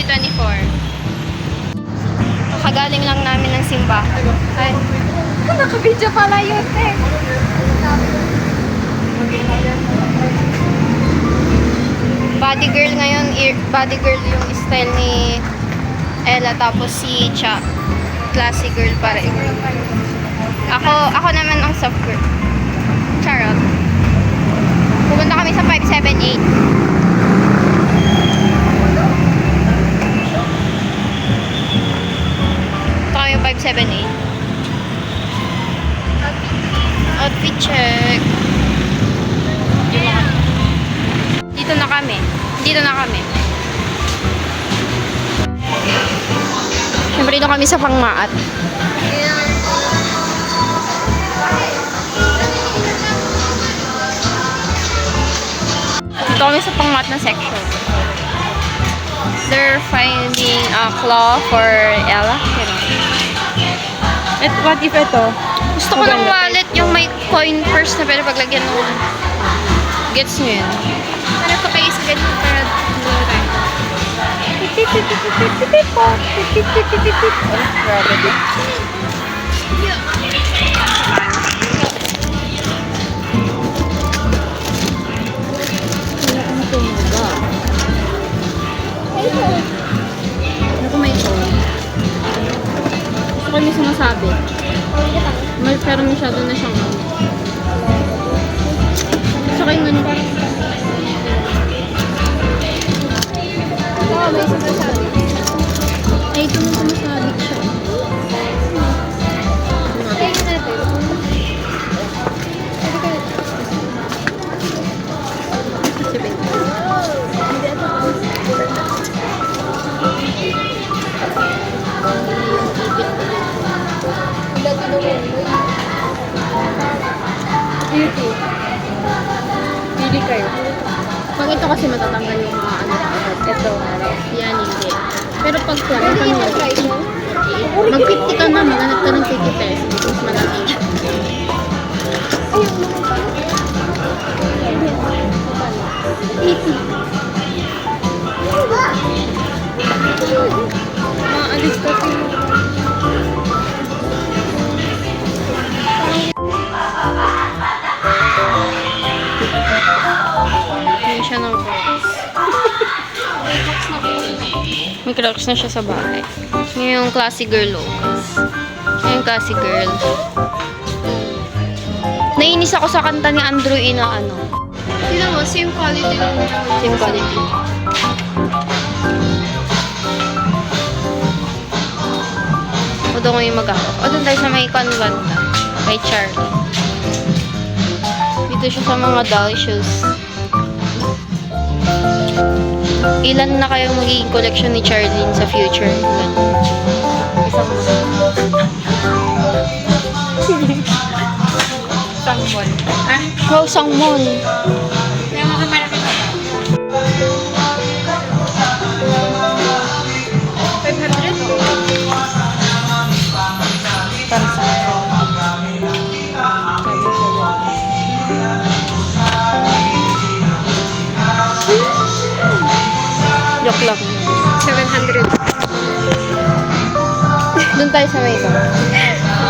2024. Kakagaling lang namin ng simbahan. Ay, naka-video pala yun eh. Body girl ngayon, body girl yung style ni Ella, tapos si Cha, classy girl pa rin. Ako naman ang soft girl. Charot. Pupunta kami sa 578. Ito kami yung 578. Outfit check. Dito na kami. Dito na kami. Siyempre dito kami sa pangmaat. Dito kami sa pangmaat na section. They're finding a claw for Ella. What if ito? Gusto ko ng wallet, yung may coin purse na pwede paglagyan ng gets nyo yun. Ano ko kayo sa ganyan para dulo tayo. Grabe din. Ano ko may phone? Gusto ko may sumasabi. Pero masyado na siyang gusto ko yung ganun parang may sumasabi. Ay, ito nung sumasabi siya. Tingnan natin. Pili kayo. Pag ito kasi matatanggal yung mga ano agad. Ito, yan hindi. Pero pag plan, mag-50 ka na, maghanap ka ng 50 pesos. Mas malaki. Mga alis kasi. Hindi siya ng crocs. May crocs na siya sa bahay. Yung classy girl Lucas. Yung classy girl. Nainis ako sa kanta ni Andrew na ano. Tignan mo, same quality lang naman. Same quality. O doon ko yung mag-ahok. O doon tayo sa may convent na. Kay Charlie. Dito siya sa mga doll shoes. Ilan na kayong magiging collection ni Charlene sa future? Ilan? Isang mall. Wow, isang mall. Kaya mga malaki na. 500? Para sa joke lang. 700. Doon tayo sa may iba. Pero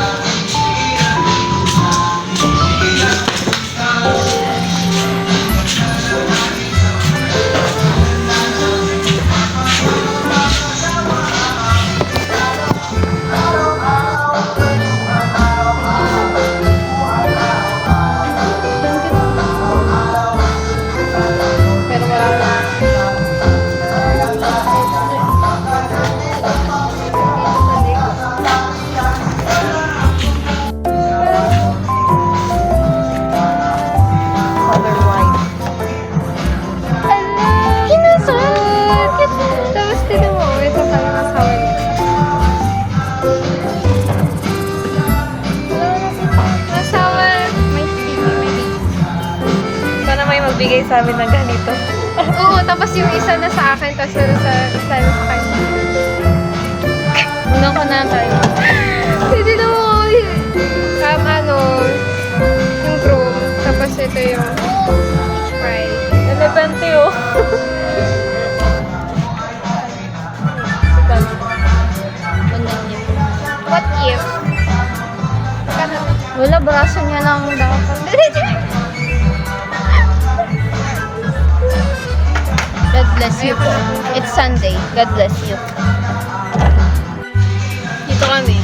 wala na. Bigay sa amin ng ganito. Oo, tapos yung isa na sa akin, tapos isa na sa kanya. Unang ko na tayo. Hindi na mo, yung chrome, tapos ito yung Sprite. Elepante oh. if. Wala, braso niya lang dapat. God bless you po. It's Sunday. God bless you. Dito kami.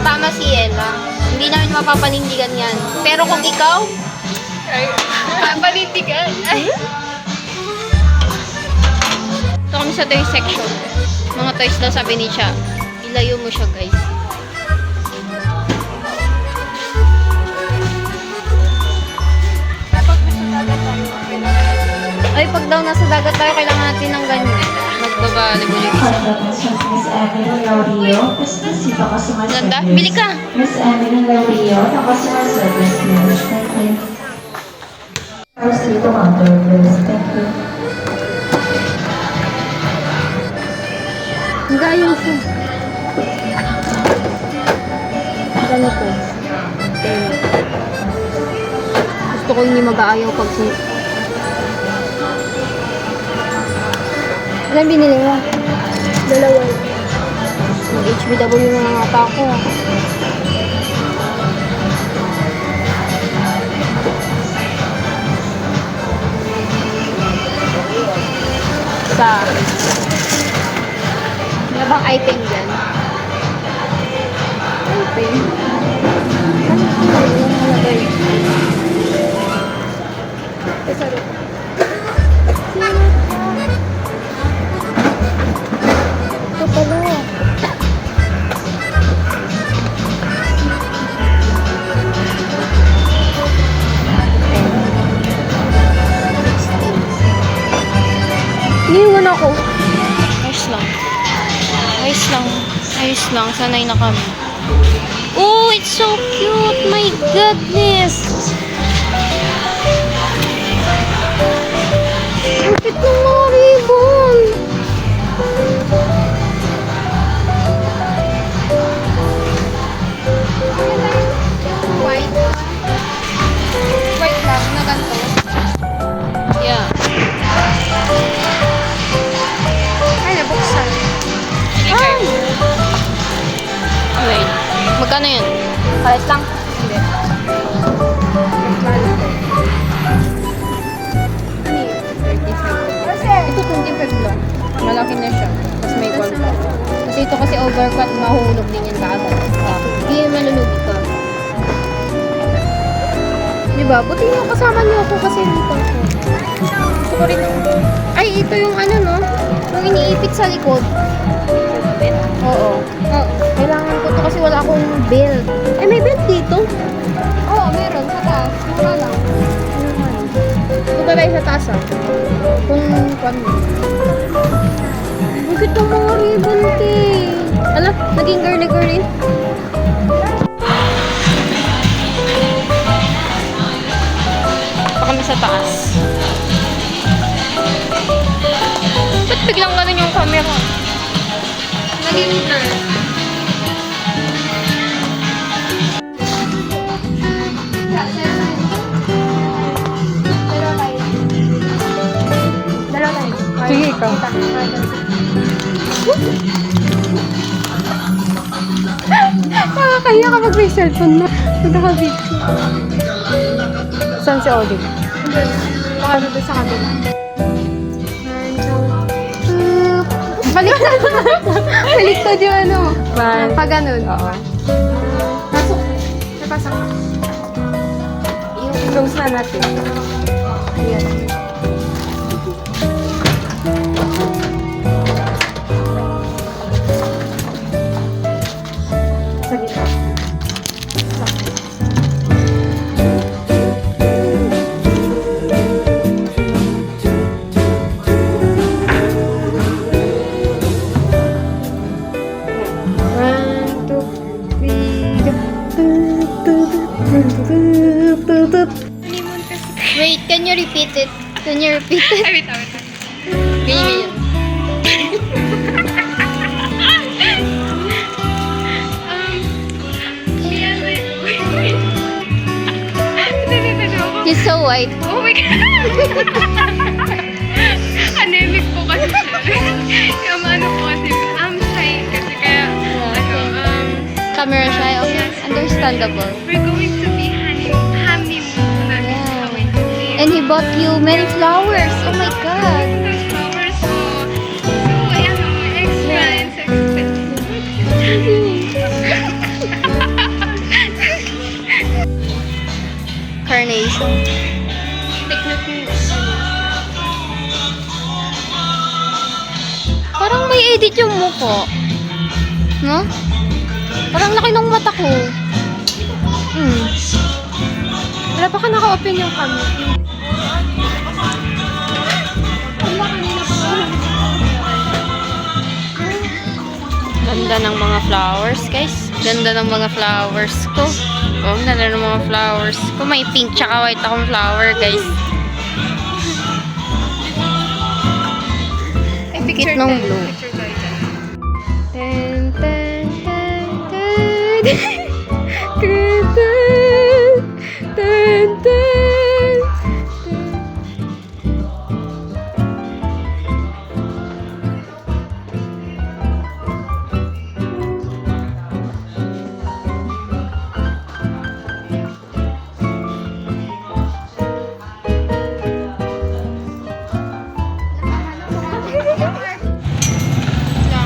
Tama si Ella. Hindi namin mapapanindigan yan. Pero kung ikaw, Panindigan. ito kami sa toy section. Mga toys na sabi ni Cha. Ilayo mo siya, guys. Ay, pag daw nasa dagat tayo, kailangan natin ng ganyan. Magbabalibol yung isa. Miss Emily Laurio, Business Dito Customer Ganda. Service. Bili ka. Miss Emily Laurio, the Customer Service Nurse. Thank you. Proceed to counter, please. Thank you. Gayo siya. Ganito. Gusto ko hindi mag-aayaw pag Ilan binili mo? Dalawa. Mag-HBW na nga ata ako. Sa ano bang item dyan? Item? Ano nalagay? Ito pala. Iniwan ako. Ayos lang. Ayos lang. Ayos lang. Sanay na kami. Oh, it's so cute. My goodness. Ang cute ng mga ribbon. White. White lang na ganito. Yeah. Ay, nabuksan. Ay! Wait. Magkano yun? Pares lang? Hindi. Ito 25 lang. Malaki na siya. Tapos may gold pa. Kasi ito kasi overcut, mahulog din yan kaagad. Hindi malulugi ka. Diba? Buti yung kasama niyo ako kasi dito ako. Gusto ko rin Ay, ito yung ano no? Yung iniipit sa likod. Oo. Oh, kailangan ko to kasi wala akong belt. Eh, may belt dito? Oo, meron. Sa taas. Mura lang. Ito ba tayo sa taas ah? Kung kami. Bakit ang mga ribbon te? Ala, naging girly-girly. Pa kami sa taas. Ba't biglang ganun yung camera? Naging girl. Sige, ikaw. Nakakahiya kapag may cellphone na. Nagkaka-video. Saan si Olive? Baka doon sa kabila. Baliktad. Baliktad yung ano. Pag ganun. Oo. Pasok. Napasok. Yung close na natin. Ayan. Sa gitna. Wait, can you repeat it? Can you repeat it? Ay, wait, wait. Ganyan. He's so white. Oh my God! Anemic po kasi siya. Yung ano po kasi, I'm shy kasi kaya, ano, understandable. We're going to be honeymoon. And he bought you many flowers. Oh my God. The flowers, so ano, extra and Carnation. Parang may edit yung mukha. No? Parang laki ng mata ko. Wala pa ka naka-open yung camera. Ganda ng mga flowers, guys. Ganda ng mga flowers ko. Oh, ganda ng mga flowers ko. May pink tsaka white akong flower, guys. Picture ng tayo. blue. Picture tayo dyan. Ten, ten, ten, ten. Ten, ten, ten, ten.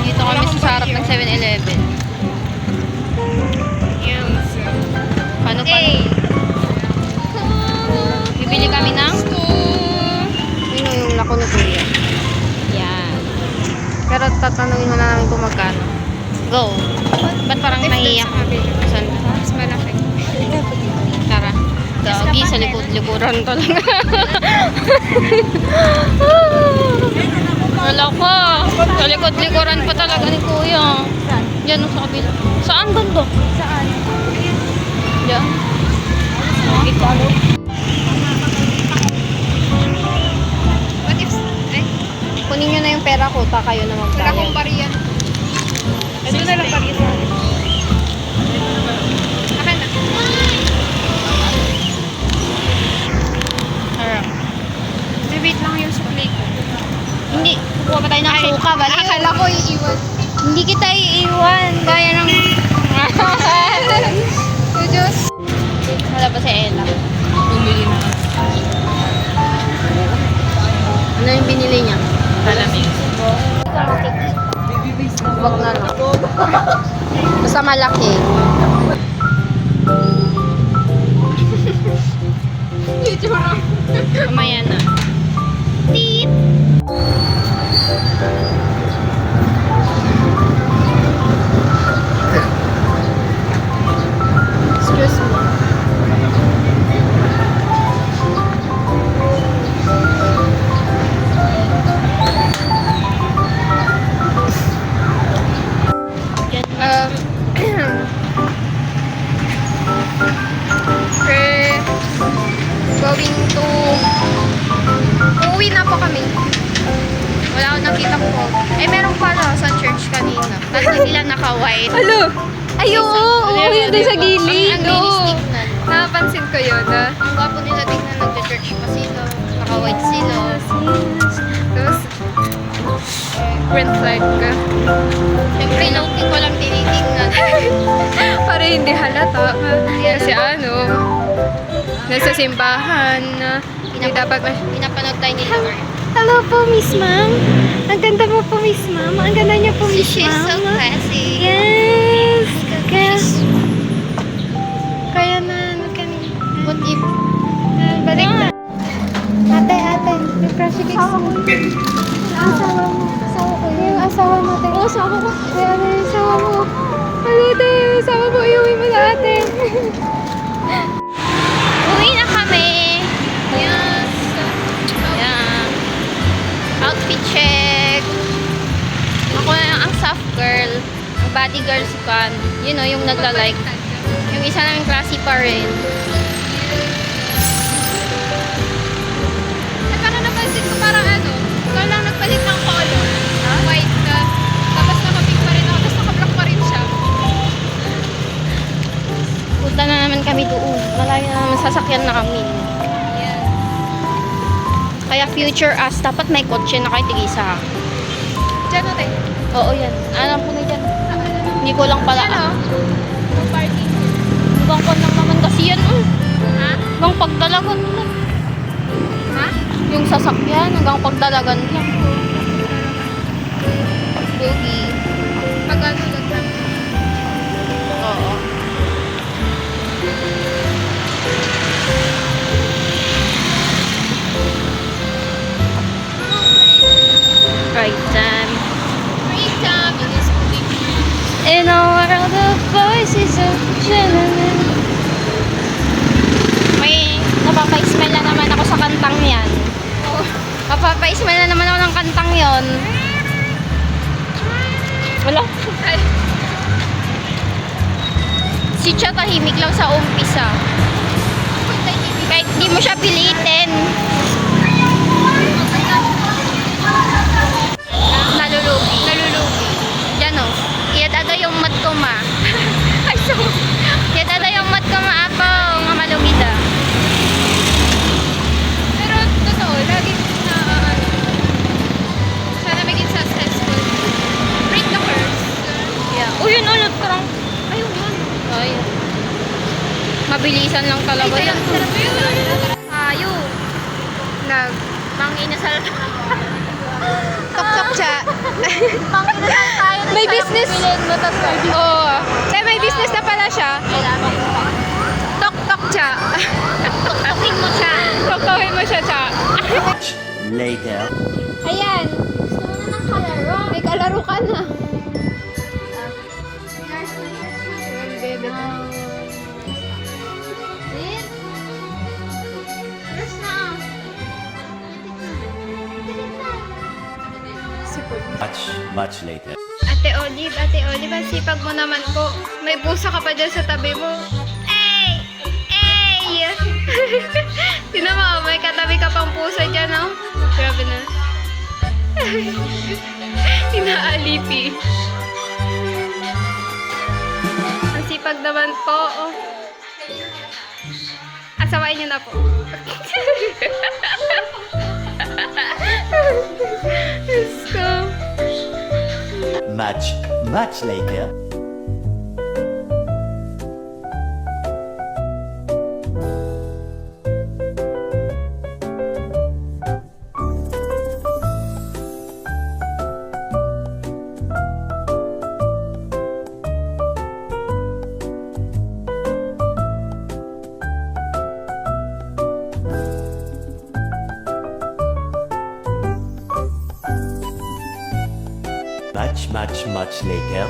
Dito kami sa harap ng 7-Eleven. Paano pa? Bibili kami ng yun yung lako ni Kuya. Yan. Pero tatanungin mo na namin kung magkano. Go. Ba't parang nahiyak ka? Saan? Mas malaki. Tara. Gagi sa likod-likuran talaga. Wala ko. Sa likod-likuran pa talaga ni Kuya. Yan sa kabila. Saan banda? Saan? Yan. What if, Kunin nyo na yung pera ko, ta kayo na wala akong magbayad. bariyan. Ito na lang bariyan sa akin. Akin na. Harap. Wait lang yung supply ko. Hindi, kukuha pa tayo ng suka, bali. Akala ko iiwan. Hindi kita iiwan, gaya ng... So, Diyos. Wala pa si Ella. Bumili na. Ano yung binili niya? Malamig. Huwag na lang. Basta malaki. Mamaya na. Tit! Excuse me. We're going to... Uuwi na po kami. Wala akong nakita po. Eh, meron pala sa church kanina. Ba't hindi lang naka-white? Alo! Ay, oo! Oo, yun din sa gilid. Ang linis tignan. Napansin ko yun, ah. Ang gwapo nila tignan, nagja-church pa sila. Naka-white sila. Tapos, green flag ka. Siyempre, low-key ko lang tinitingnan. Para hindi halata. Kasi ano, nasa simbahan. Hindi dapat Pinapanood tayo ni Lord. Hello po, Miss Ma'am. Ang ganda mo po, Miss Ma'am. Ang ganda niya po, Miss She's so Ma'am. classy. Yes. Kaya na, kanina. What if... Balik na. Ate, may project asawa mo. Asawa mo. Asawa ko yun. Yung asawa mo, ate. Oo, asawa ko. Ay, ano yung asawa mo? Ano, ate, yung asawa mo, iuwi mo na, ate. Uwi na kami. Yes. Yeah. Outfit check. Ako na ang soft girl. Ang body girl si Kwan. You know, yung nagla-like. Yung isa naming classy pa rin. At parang napansin ko parang ano, ikaw lang nagpalit ng color. White ka. Tapos naka-pink pa rin ako. Tapos naka-black pa rin siya. Punta na naman kami doon. Malayo na naman sasakyan na kami. Yes. Kaya future us, dapat may kotse na kayo tigisa. Diyan ate. Oo, yan. Alam ko na dyan. Hindi ko lang pala. Ano? No parking. Hanggang ko lang naman kasi yan. Ha? Hanggang pagdalagan lang. Ha? Yung sasakyan, hanggang pagdalagan lang. Lugi. Magano lang lang. Oo. Right time. Free time, it is moving. In a world of voices of gentlemen. May napapa-smell na naman ako sa kantang yan. Napapa-smell na naman ako ng kantang yon. Wala. Si Cha tahimik lang sa umpisa. Kahit di mo siya pilitin. Nalulugi. Nalulugi. Yan o. Iyadada yung mat ko ma. Ay, so. Iyadada yung mat ko ma ako. Nga malumida. Pero totoo, lagi na sana maging successful. Break the curse. Yeah. Uy, yun ulit parang. Ayun man. Ay. Mabilisan lang talaga yan. Sarap yun. Ayo. Manginasal. Tok-tok siya. Manginasal tayo. May business. Oo. Tay, may business na pala siya. Tok-tok siya. Tok-tokin mo siya. Tok-tokin mo siya, siya. Later. Ayan. Gusto mo na ng kalaro. May kalaro ka na. Bebe. Yes na. Much later. Ate Olive, ang sipag mo naman po. May pusa ka pa dyan sa tabi mo. Ay! Ay! Tinan mo, may katabi ka pang pusa dyan, oh. Grabe na. Inaalipi. Ang sipag naman po, oh. Asawain niyo na po. Diyos ko. Much later. Much later.